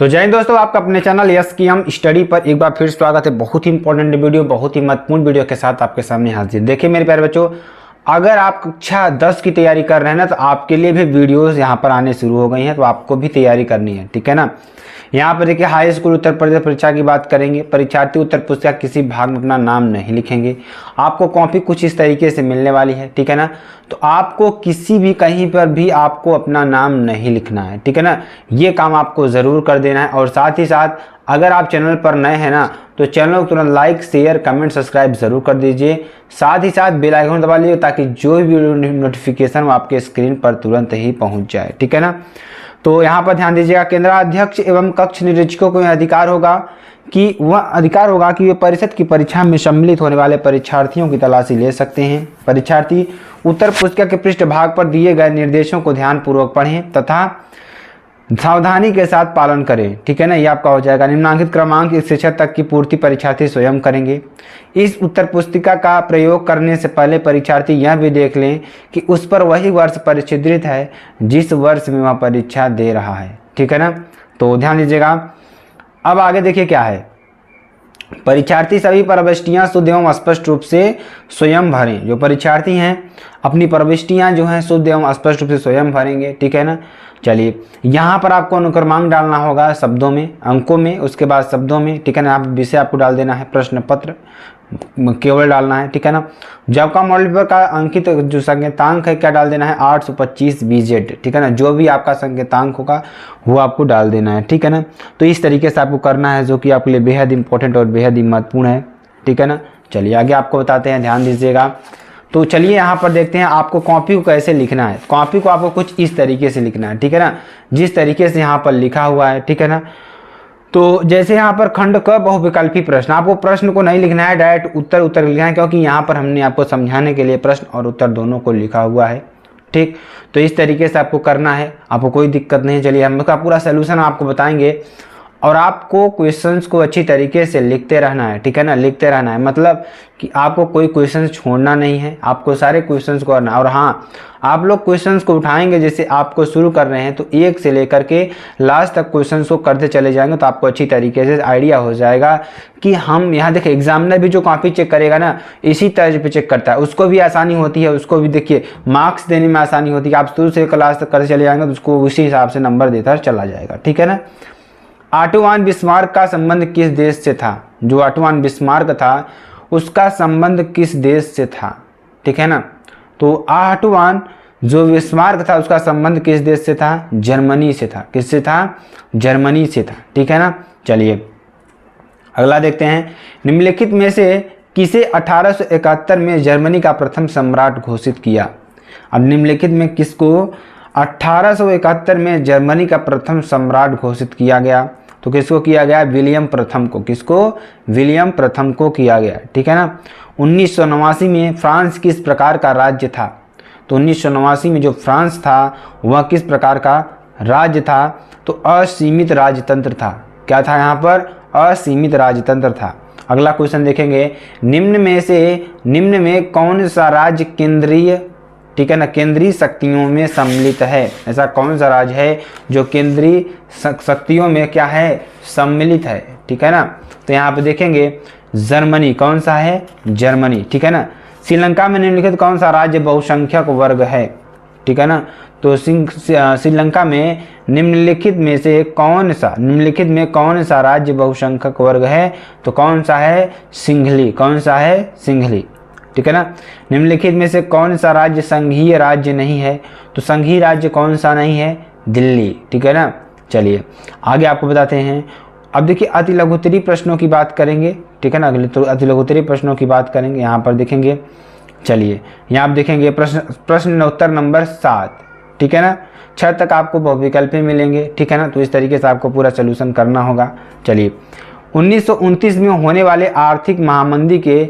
तो जय हिंद दोस्तों, आपका अपने चैनल यस की हम स्टडी पर एक बार फिर स्वागत है। बहुत ही इंपॉर्टेंट वीडियो, बहुत ही महत्वपूर्ण वीडियो के साथ आपके सामने हाजिर। देखिए मेरे प्यारे बच्चों, अगर आप कक्षा 10 की तैयारी कर रहे हैं ना, तो आपके लिए भी वीडियोस यहाँ पर आने शुरू हो गई हैं, तो आपको भी तैयारी करनी है, ठीक है ना। यहाँ पर देखिए हाई स्कूल उत्तर प्रदेश परीक्षा की बात करेंगे। परीक्षार्थी उत्तर पुस्तिका किसी भाग में अपना नाम नहीं लिखेंगे। आपको कॉपी कुछ इस तरीके से मिलने वाली है, ठीक है ना। तो आपको किसी भी कहीं पर भी आपको अपना नाम नहीं लिखना है, ठीक है ना। ये काम आपको ज़रूर कर देना है। और साथ ही साथ अगर आप चैनल पर नए हैं ना, तो चैनल को तुरंत लाइक शेयर कमेंट सब्सक्राइब जरूर कर दीजिए। साथ ही साथ बेल आइकन दबा लीजिए ताकि जो भी नोटिफिकेशन वो आपके स्क्रीन पर तुरंत ही पहुंच जाए, ठीक है ना। तो यहाँ पर ध्यान दीजिएगा, केंद्राध्यक्ष एवं कक्ष निरीक्षकों को यह अधिकार होगा कि वे परिषद की परीक्षा में सम्मिलित होने वाले परीक्षार्थियों की तलाशी ले सकते हैं। परीक्षार्थी उत्तर पुस्तिका के पृष्ठ भाग पर दिए गए निर्देशों को ध्यानपूर्वक पढ़ें तथा सावधानी के साथ पालन करें, ठीक है ना। ये आपका हो जाएगा। निम्नांकित क्रमांक इस शिक्षा तक की पूर्ति परीक्षार्थी स्वयं करेंगे। इस उत्तर पुस्तिका का प्रयोग करने से पहले परीक्षार्थी यह भी देख लें कि उस पर वही वर्ष परिचित है जिस वर्ष में वह परीक्षा दे रहा है, ठीक है ना। तो ध्यान दीजिएगा। अब आगे देखिए क्या है। परीक्षार्थी सभी प्रविष्टियां शुद्ध एवं स्पष्ट रूप से स्वयं भरें। जो परीक्षार्थी हैं अपनी प्रविष्टियां जो हैं शुद्ध एवं स्पष्ट रूप से स्वयं भरेंगे, ठीक है ना। चलिए यहाँ पर आपको अनुक्रमांक डालना होगा शब्दों में, अंकों में, उसके बाद शब्दों में, ठीक है ना। आप विषय आपको डाल देना है, प्रश्न पत्र केवल डालना है, ठीक है ना। जब का मॉडल पेपर का अंकित जो संकेतांक है क्या डाल देना है 825 बीजेड, ठीक है ना। जो भी आपका संकेतांक होगा वो आपको डाल देना है, ठीक है ना। तो इस तरीके से आपको करना है, जो कि आपके लिए बेहद इंपॉर्टेंट और बेहद ही महत्वपूर्ण है, ठीक है ना। चलिए आगे आपको बताते हैं, ध्यान दीजिएगा। तो चलिए यहाँ पर देखते हैं आपको कॉपी को कैसे लिखना है। कॉपी को आपको कुछ इस तरीके से लिखना है, ठीक है ना, जिस तरीके से यहाँ पर लिखा हुआ है, ठीक है ना। तो जैसे यहाँ पर खंड क बहुविकल्पी प्रश्न, आपको प्रश्न को नहीं लिखना है, डायरेक्ट उत्तर लिखना है, क्योंकि यहाँ पर हमने आपको समझाने के लिए प्रश्न और उत्तर दोनों को लिखा हुआ है, ठीक। तो इस तरीके से आपको करना है, आपको कोई दिक्कत नहीं है। चलिए हम इसका पूरा सोल्यूशन आपको बताएंगे और आपको क्वेश्चंस को अच्छी तरीके से लिखते रहना है, ठीक है ना। लिखते रहना है मतलब कि आपको कोई क्वेश्चन छोड़ना नहीं है, आपको सारे क्वेश्चंस को करना है। और हाँ, आप लोग क्वेश्चंस को उठाएंगे, जैसे आपको शुरू कर रहे हैं तो एक से लेकर के लास्ट तक क्वेश्चंस को करते चले जाएंगे, तो आपको अच्छी तरीके से आइडिया हो जाएगा कि हम यहाँ देखिए एग्जामिनर भी जो कॉपी चेक करेगा ना, इसी तर्ज पे चेक करता है, उसको भी आसानी होती है, उसको भी देखिए मार्क्स देने में आसानी होती है। आप शुरू से क्लास तक करते चले जाएंगे तो उसको उसी हिसाब से नंबर देता चला जाएगा, ठीक है ना। ऑटोवान बिस्मार्क का संबंध किस देश से था? जो ऑटोवान बिस्मार्क था उसका संबंध किस देश से था, ठीक है ना। तो ऑटोवान जो बिस्मार्क था उसका संबंध किस देश से था? जर्मनी से था। किससे था? जर्मनी से था, ठीक है ना। चलिए अगला देखते हैं। निम्नलिखित में से किसे 1871 में जर्मनी का प्रथम सम्राट घोषित किया? अब निम्नलिखित में किसको 1871 में जर्मनी का प्रथम सम्राट घोषित किया गया? तो किसको किया गया? विलियम प्रथम को। किसको? विलियम प्रथम को किया गया, ठीक है ना। 1989 में फ्रांस किस प्रकार का राज्य था? तो 1989 में जो फ्रांस था वह किस प्रकार का राज्य था? तो असीमित राजतंत्र था। क्या था यहाँ पर? असीमित राजतंत्र था। अगला क्वेश्चन देखेंगे। निम्न में कौन सा राज्य केंद्रीय, ठीक है ना, केंद्रीय शक्तियों में सम्मिलित है? ऐसा कौन सा राज्य है जो केंद्रीय शक्तियों में क्या है? सम्मिलित है, ठीक है ना। तो यहाँ पे देखेंगे जर्मनी। कौन सा है? जर्मनी, ठीक है ना। श्रीलंका में निम्नलिखित कौन सा राज्य बहुसंख्यक वर्ग है? ठीक है ना। तो श्रीलंका में निम्नलिखित में कौन सा राज्य बहुसंख्यक वर्ग है? तो कौन सा है? सिंघली। कौन सा है? सिंघली, ठीक है ना। निम्नलिखित में से कौन सा राज्य संघीय राज्य नहीं है? तो संघीय राज्य कौन सा नहीं है? दिल्ली, ठीक है ना। चलिए आगे आपको बताते हैं। अब देखिए अति लघुत्तरीय प्रश्नों की बात करेंगे, ठीक है ना। अगले तो अति लघुत्तरीय प्रश्नों की बात करेंगे, यहाँ पर देखेंगे। चलिए यहाँ आप देखेंगे प्रश्न उत्तर नंबर 7, ठीक है ना। 6 तक आपको बहुविकल्पी मिलेंगे, ठीक है ना। तो इस तरीके से आपको पूरा सोल्यूशन करना होगा। चलिए 1929 में होने वाले आर्थिक महामंदी के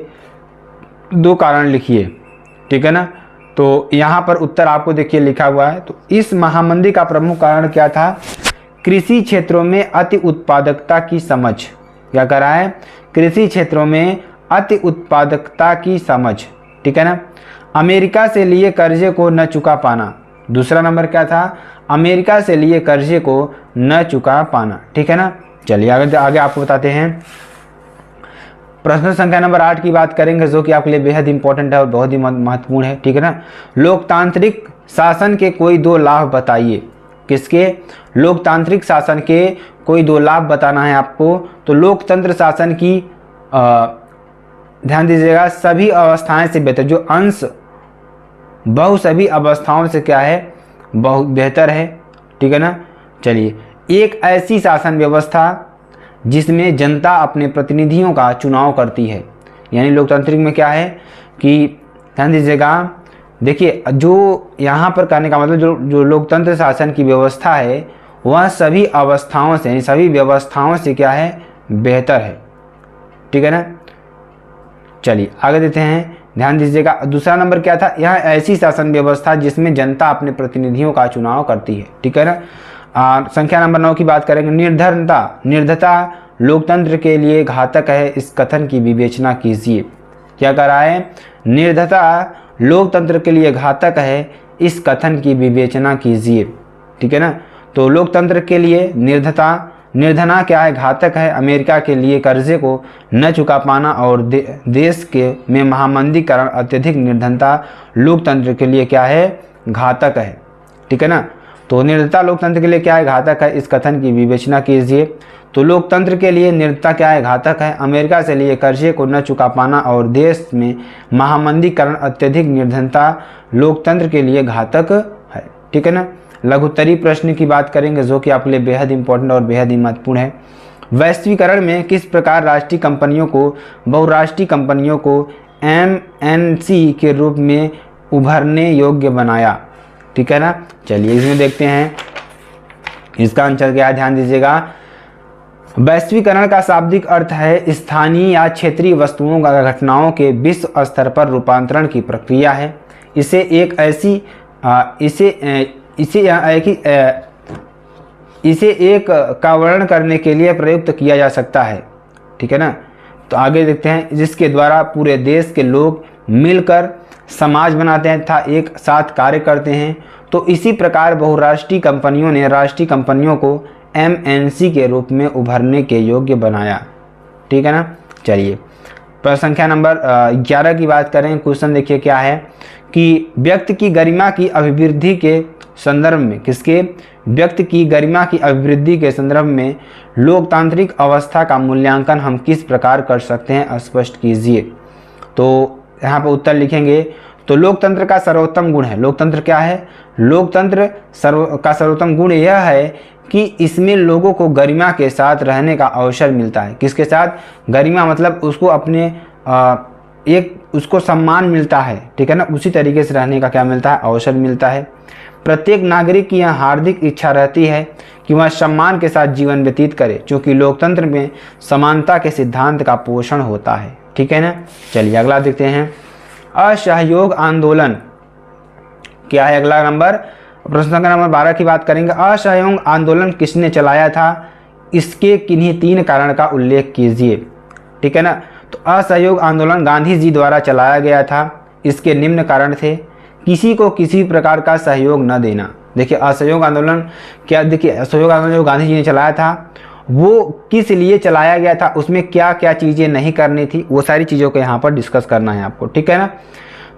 2 कारण लिखिए, ठीक है ना। तो यहाँ पर उत्तर आपको देखिए लिखा हुआ है। तो इस महामंदी का प्रमुख कारण क्या था? कृषि क्षेत्रों में अति उत्पादकता की समझ। क्या कर रहा है? कृषि क्षेत्रों में अति उत्पादकता की समझ, ठीक है ना। अमेरिका से लिए कर्जे को न चुका पाना। दूसरा नंबर क्या था, अमेरिका से लिए कर्जे को न चुका पाना। ठीक है ना। चलिए आगे आगे आपको बताते हैं। प्रश्न संख्या नंबर 8 की बात करेंगे, जो कि आपके लिए बेहद इंपॉर्टेंट है और बहुत ही महत्वपूर्ण है। ठीक है ना। लोकतांत्रिक शासन के कोई 2 लाभ बताइए। किसके? लोकतांत्रिक शासन के कोई 2 लाभ बताना है आपको। तो लोकतंत्र शासन की ध्यान दीजिएगा, सभी अवस्थाएं से बेहतर, जो अंश बहु सभी अवस्थाओं से क्या है, बहुत बेहतर है। ठीक है ना। चलिए, एक ऐसी शासन व्यवस्था जिसमें जनता अपने प्रतिनिधियों का चुनाव करती है। यानी लोकतांत्रिक में क्या है कि ध्यान दीजिएगा, देखिए जो यहाँ पर कहने का मतलब जो लोकतंत्र शासन की व्यवस्था है वह सभी अवस्थाओं से, यानी सभी व्यवस्थाओं से क्या है, बेहतर है। ठीक है ना। चलिए आगे देते हैं, ध्यान दीजिएगा। दूसरा नंबर क्या था, यह ऐसी शासन व्यवस्था जिसमें जनता अपने प्रतिनिधियों का चुनाव करती है। ठीक है ना। संख्या नंबर 9 की बात करेंगे। निर्धनता लोकतंत्र के लिए घातक है, इस कथन की विवेचना कीजिए। क्या कह रहा है, निर्धनता लोकतंत्र के लिए घातक है, इस कथन की विवेचना कीजिए। ठीक है ना। तो लोकतंत्र के लिए निर्धना क्या है, घातक है। अमेरिका के लिए कर्जे को न चुका पाना और देश के में महामंदीकरण, अत्यधिक निर्धनता लोकतंत्र के लिए क्या है, घातक है। ठीक है ना। तो निर्धनता लोकतंत्र के लिए क्या है, घातक है, इस कथन की विवेचना कीजिए। तो लोकतंत्र के लिए निर्धनता क्या है, घातक है। अमेरिका से लिए कर्जे को न चुका पाना और देश में महामंदीकरण, अत्यधिक निर्धनता लोकतंत्र के लिए घातक है। ठीक है ना। लघुत्तरी प्रश्न की बात करेंगे, जो कि आपके लिए बेहद इंपॉर्टेंट और बेहद ही महत्वपूर्ण है। वैश्वीकरण में किस प्रकार राष्ट्रीय कंपनियों को बहुराष्ट्रीय कंपनियों को MNC के रूप में उभरने योग्य बनाया। ठीक है ना। चलिए इसमें देखते हैं इसका आंसर क्या है, ध्यान दीजिएगा। वैश्वीकरण का शाब्दिक अर्थ है स्थानीय या क्षेत्रीय वस्तुओं का घटनाओं के विश्व स्तर पर रूपांतरण की प्रक्रिया है। इसे एक का वर्णन करने के लिए प्रयुक्त किया जा सकता है। ठीक है ना। तो आगे देखते हैं, जिसके द्वारा पूरे देश के लोग मिलकर समाज बनाते हैं तथा एक साथ कार्य करते हैं। तो इसी प्रकार बहुराष्ट्रीय कंपनियों ने राष्ट्रीय कंपनियों को MNC के रूप में उभरने के योग्य बनाया। ठीक है ना। चलिए प्रश्न संख्या नंबर 11 की बात करें। क्वेश्चन देखिए क्या है कि व्यक्ति की गरिमा की अभिवृद्धि के संदर्भ में, किसके? व्यक्ति की गरिमा की अभिवृद्धि के संदर्भ में लोकतांत्रिक अवस्था का मूल्यांकन हम किस प्रकार कर सकते हैं, स्पष्ट कीजिए। तो यहाँ पर उत्तर लिखेंगे। तो लोकतंत्र का सर्वोत्तम गुण है, लोकतंत्र क्या है, लोकतंत्र का सर्वोत्तम गुण यह है कि इसमें लोगों को गरिमा के साथ रहने का अवसर मिलता है। किसके साथ? गरिमा मतलब उसको अपने उसको सम्मान मिलता है। ठीक है ना। उसी तरीके से रहने का क्या मिलता है, अवसर मिलता है। प्रत्येक नागरिक की यह हार्दिक इच्छा रहती है कि वह सम्मान के साथ जीवन व्यतीत करे, क्योंकि लोकतंत्र में समानता के सिद्धांत का पोषण होता है। ठीक है ना। चलिए अगला देखते हैं। असहयोग आंदोलन क्या है, अगला नंबर प्रश्न संख्या नंबर 12 की बात करेंगे। असहयोग आंदोलन किसने चलाया था, इसके किन्हीं 3 कारण का उल्लेख कीजिए। ठीक है ना। तो असहयोग आंदोलन गांधी जी द्वारा चलाया गया था। इसके निम्न कारण थे, किसी को किसी प्रकार का सहयोग न देना। देखिए असहयोग आंदोलन क्या, देखिए असहयोग आंदोलन जो गांधी जी ने चलाया था वो किस लिए चलाया गया था, उसमें क्या क्या चीज़ें नहीं करनी थी, वो सारी चीज़ों को यहाँ पर डिस्कस करना है आपको। ठीक है ना।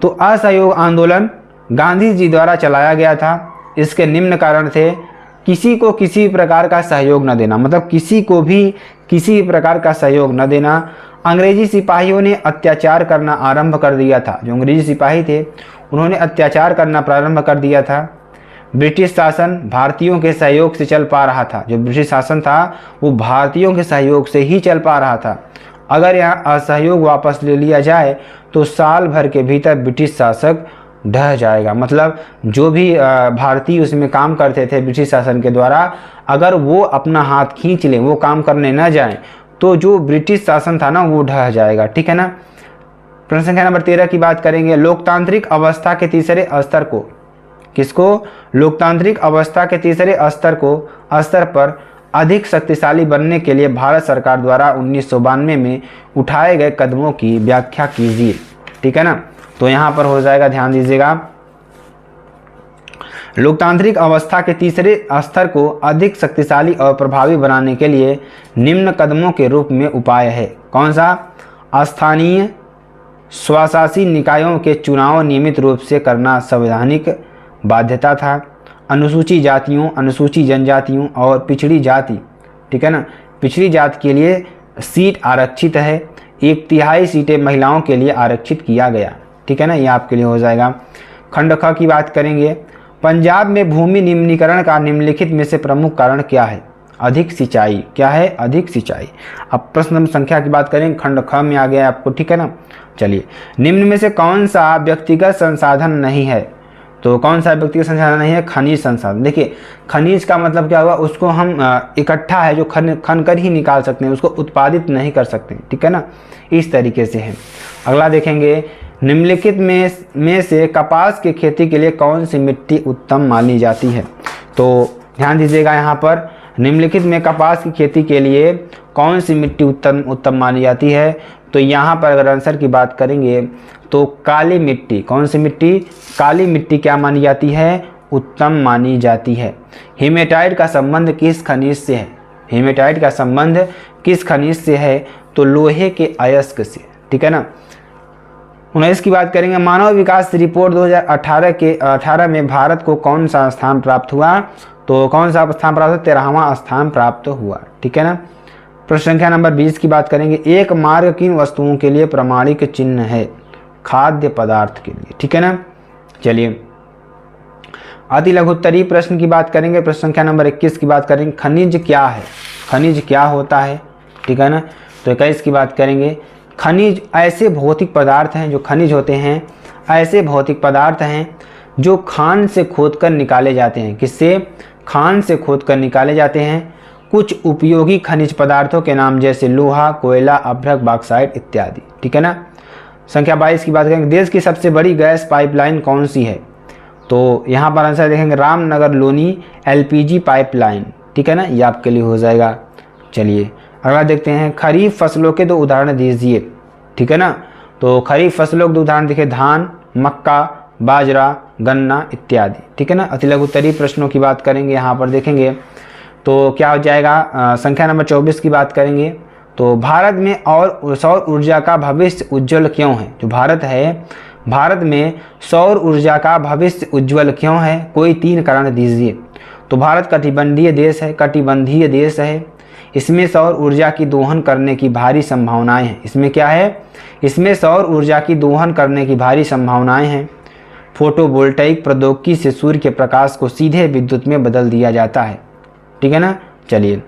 तो असहयोग आंदोलन गांधी जी द्वारा चलाया गया था। इसके निम्न कारण थे, किसी को किसी प्रकार का सहयोग न देना, मतलब किसी को भी किसी प्रकार का सहयोग न देना। अंग्रेजी सिपाहियों ने अत्याचार करना आरंभ कर दिया था, जो अंग्रेजी सिपाही थे उन्होंने अत्याचार करना प्रारंभ कर दिया था। ब्रिटिश शासन भारतीयों के सहयोग से चल पा रहा था, जो ब्रिटिश शासन था वो भारतीयों के सहयोग से ही चल पा रहा था। अगर यहाँ असहयोग वापस ले लिया जाए तो साल भर के भीतर ब्रिटिश शासक ढह जाएगा। मतलब जो भी भारतीय उसमें काम करते थे ब्रिटिश शासन के द्वारा, अगर वो अपना हाथ खींच लें, वो काम करने न जाएं, तो जो ब्रिटिश शासन था ना वो ढह जाएगा। ठीक है ना। प्रश्न संख्या नंबर 13 की बात करेंगे। लोकतांत्रिक अवस्था के तीसरे स्तर को, किसको? लोकतांत्रिक अवस्था के तीसरे स्तर पर अधिक शक्तिशाली बनने के लिए भारत सरकार द्वारा 1992 में उठाए गए कदमों की व्याख्या कीजिए। ठीक है ना। तो यहाँ पर हो जाएगा, ध्यान दीजिएगा, लोकतांत्रिक अवस्था के तीसरे स्तर को अधिक शक्तिशाली और प्रभावी बनाने के लिए निम्न कदमों के रूप में उपाय है। कौन सा? स्थानीय स्वशासी निकायों के चुनाव नियमित रूप से करना संवैधानिक बाध्यता था। अनुसूचित जातियों, अनुसूचित जनजातियों और पिछड़ी जाति, ठीक है ना, पिछड़ी जाति के लिए सीट आरक्षित है। 1/3 सीटें महिलाओं के लिए आरक्षित किया गया, ठीक है ना, ये आपके लिए हो जाएगा। खंड ख की बात करेंगे। पंजाब में भूमि निम्नीकरण का निम्नलिखित में से प्रमुख कारण क्या है? अधिक सिंचाई। क्या है? अधिक सिंचाई। अब प्रश्न संख्या की बात करें, खंड ख में आ गया आपको, ठीक है ना। चलिए, निम्न में से कौन सा व्यक्तिगत संसाधन नहीं है? तो कौन सा व्यक्तिगत संसाधन नहीं है? खनिज संसाधन। देखिए, खनिज का मतलब क्या हुआ? उसको हम इकट्ठा है जो खन कर ही निकाल सकते हैं, उसको उत्पादित नहीं कर सकते, ठीक है ना, इस तरीके से है। अगला देखेंगे, निम्नलिखित में से कपास की खेती के लिए कौन सी मिट्टी उत्तम मानी जाती है? तो ध्यान दीजिएगा, यहाँ पर निम्नलिखित में कपास की खेती के लिए कौन सी मिट्टी उत्तम मानी जाती है? तो यहाँ पर अगर आंसर की बात करेंगे तो काली मिट्टी। कौन सी मिट्टी? काली मिट्टी क्या मानी जाती है? उत्तम मानी जाती है। हेमेटाइट का संबंध किस खनिज से है? हेमेटाइट का संबंध किस खनिज से है? तो लोहे के अयस्क से, ठीक है ना। 19 की बात करेंगे, मानव विकास रिपोर्ट 2018 में भारत को कौन सा स्थान प्राप्त हुआ? तो कौन सा स्थान प्राप्त हुआ? 13वां स्थान प्राप्त हुआ, ठीक है ना। प्रश्न संख्या नंबर 20 की बात करेंगे, एक मार्ग किन वस्तुओं के लिए प्रमाणिक चिन्ह है? खाद्य पदार्थ के लिए, ठीक है ना। चलिए, अति लघुत्तरीय प्रश्न की बात करेंगे। प्रश्न संख्या नंबर 21 की बात करेंगे, खनिज क्या है? खनिज क्या होता है, ठीक है ना। तो 21 की बात करेंगे, खनिज ऐसे भौतिक पदार्थ हैं, जो खनिज होते हैं ऐसे भौतिक पदार्थ हैं जो खान से खोदकर निकाले जाते हैं। किससे? खान से खोदकर निकाले जाते हैं। कुछ उपयोगी खनिज पदार्थों के नाम जैसे लोहा, कोयला, अभ्रक, बॉक्साइट इत्यादि, ठीक है ना। संख्या 22 की बात करेंगे, देश की सबसे बड़ी गैस पाइपलाइन कौन सी है? तो यहाँ पर आंसर देखेंगे, रामनगर लोनी LPG पाइपलाइन, ठीक है ना, ये आपके लिए हो जाएगा। चलिए, अगला देखते हैं, खरीफ फसलों के 2 उदाहरण दीजिए, ठीक है ना। तो खरीफ फसलों के 2 उदाहरण देखिए, धान, मक्का, बाजरा, गन्ना इत्यादि, ठीक है ना। अति लघुत्तरीय प्रश्नों की बात करेंगे, यहाँ पर देखेंगे तो क्या हो जाएगा। संख्या नंबर 24 की बात करेंगे, तो भारत में और सौर ऊर्जा का भविष्य उज्जवल क्यों है? जो भारत है, भारत में सौर ऊर्जा का भविष्य उज्जवल क्यों है? कोई 3 कारण दीजिए। तो भारत कटिबंधीय देश है, इसमें सौर ऊर्जा की दोहन करने की भारी संभावनाएं हैं। इसमें क्या है? इसमें सौर ऊर्जा की दोहन करने की भारी संभावनाएं हैं। फोटोवोल्टाइक प्रौद्योगिकी से सूर्य के प्रकाश को सीधे विद्युत में बदल दिया जाता है, ठीक है ना। चलिए,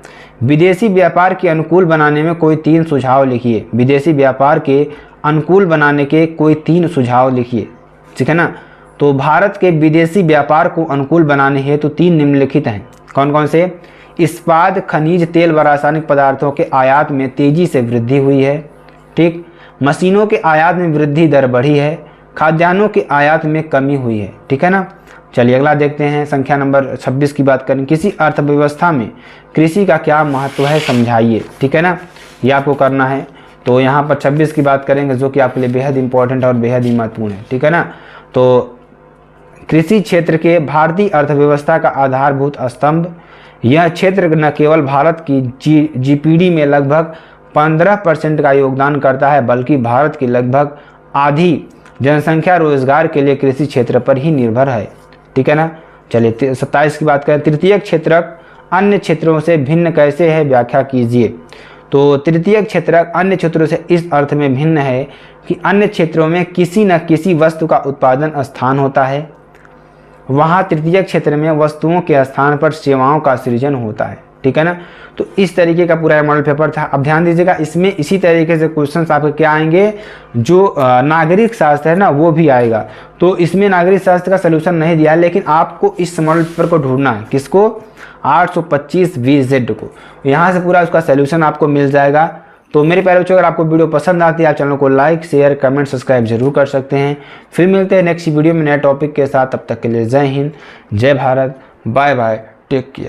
विदेशी व्यापार के अनुकूल बनाने में कोई 3 सुझाव लिखिए। विदेशी व्यापार के अनुकूल बनाने के कोई 3 सुझाव लिखिए, ठीक है ना। तो भारत के विदेशी व्यापार को अनुकूल बनाने हेतु 3 निम्नलिखित हैं। कौन कौन से? इस्पात, खनिज तेल व रासायनिक पदार्थों के आयात में तेजी से वृद्धि हुई है, ठीक। मशीनों के आयात में वृद्धि दर बढ़ी है। खाद्यान्नों के आयात में कमी हुई है, ठीक है ना। चलिए, अगला देखते हैं, संख्या नंबर 26 की बात करें, किसी अर्थव्यवस्था में कृषि का क्या महत्व है समझाइए, ठीक है ना, ये आपको करना है। तो यहाँ पर 26 की बात करेंगे, जो कि आपके लिए बेहद इंपॉर्टेंट और बेहद ही महत्वपूर्ण है, ठीक है ना। तो कृषि क्षेत्र के भारतीय अर्थव्यवस्था का आधारभूत स्तंभ, यह क्षेत्र न केवल भारत की GDP में लगभग 15% का योगदान करता है, बल्कि भारत की लगभग आधी जनसंख्या रोजगार के लिए कृषि क्षेत्र पर ही निर्भर है, ठीक है ना। चलिए, 27 की बात करें, तृतीयक क्षेत्रक अन्य क्षेत्रों से भिन्न कैसे है, व्याख्या कीजिए। तो तृतीयक क्षेत्रक अन्य क्षेत्रों से इस अर्थ में भिन्न है कि अन्य क्षेत्रों में किसी न किसी वस्तु का उत्पादन स्थान होता है, वहाँ तृतीयक क्षेत्र में वस्तुओं के स्थान पर सेवाओं का सृजन होता है, ठीक है ना। तो इस तरीके का पूरा मॉडल पेपर था। अब ध्यान दीजिएगा, इसमें इसी तरीके से क्वेश्चंस आपके क्या आएंगे, जो नागरिक शास्त्र है ना वो भी आएगा। तो इसमें नागरिक शास्त्र का सलूशन नहीं दिया है, लेकिन आपको इस मॉडल पेपर को ढूंढना है। किसको? 825 VZ को। यहाँ से पूरा उसका सलूशन आपको मिल जाएगा। तो मेरे प्यारे बच्चों, अगर आपको वीडियो पसंद आती है, आप चैनल को लाइक, शेयर, कमेंट, सब्सक्राइब जरूर कर सकते हैं। फिर मिलते हैं नेक्स्ट वीडियो में नए टॉपिक के साथ। तब तक के लिए जय हिंद, जय Bharat, bye bye, take care.